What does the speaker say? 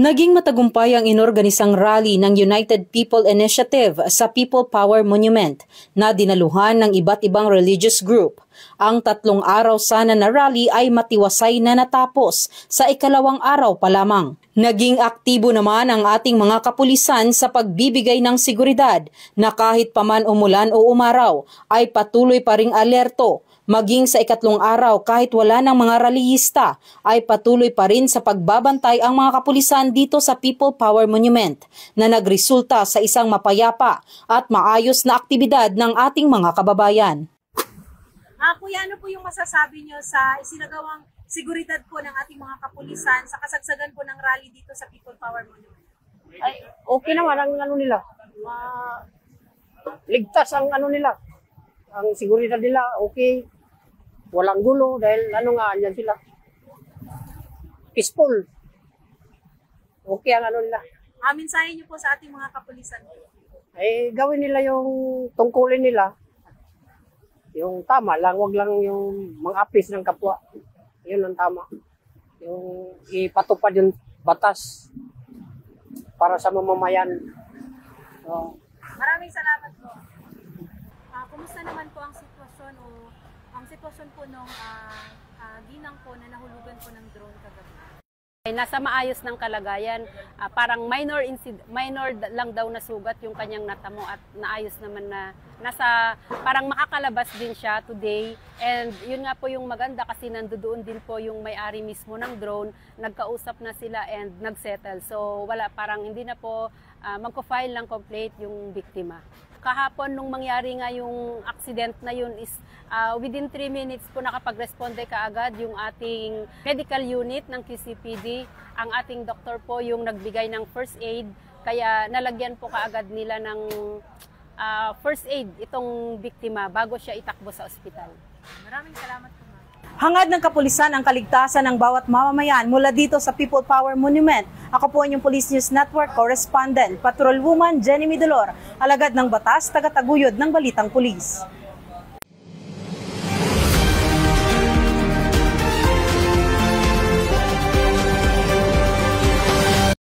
Naging matagumpay ang inorganisang rally ng United People Initiative sa People Power Monument na dinaluhan ng iba't ibang religious group. Ang 3 araw sana na rally ay matiwasay na natapos sa ikalawang araw pa lamang. Naging aktibo naman ang ating mga kapulisan sa pagbibigay ng seguridad na kahit paman umulan o umaraw ay patuloy pa ring alerto. Maging sa ikatlong araw kahit wala ng mga rallyista ay patuloy pa rin sa pagbabantay ang mga kapulisan dito sa People Power Monument na nagresulta sa isang mapayapa at maayos na aktibidad ng ating mga kababayan. Kuya, ano po yung masasabi nyo sa isinagawang seguridad po ng ating mga kapulisan sa kasagsagan po ng rally dito sa People Power Monument? Ay, okay naman ang ano nila. Ligtas ang ano nila. Ang seguridad nila, okay. Walang gulo dahil ano nga, andyan sila. Peaceful. Okay ang ano nila. Mensahe niyo po sa ating mga kapulisan. Eh, gawin nila yung tungkulin nila. Yung tama lang, wag lang yung mga apis ng kapwa. Yun ang tama. Yung ipatupad yung batas para sa mamamayan. So, maraming salamat po. Kumusta naman po ang sitwasyon o ang sitwasyon po nung ginang po na nahulugan po ng drone kagabi? Nasa maayos ng kalagayan, parang minor lang daw na sugat yung kanyang natamo at naayos naman na parang makakalabas din siya today. And yun nga po yung maganda kasi nandoon din po yung may-ari mismo ng drone, nagkausap na sila and nagsettle. So parang hindi na po magko-file ng complaint yung biktima. Kahapon nung mangyari nga yung accident na yun is within 3 minutes po nakapag-responde kaagad yung ating medical unit ng QCPD. Ang ating doktor po yung nagbigay ng first aid, kaya nalagyan po kaagad nila ng first aid itong biktima bago siya itakbo sa ospital. Maraming salamat po. Hangad ng kapulisan ang kaligtasan ng bawat mamamayan mula dito sa People Power Monument. Ako po ang inyong Police News Network Correspondent, Patrolwoman Jenny Midolor, alagad ng batas, tagataguyod ng Balitang Pulis.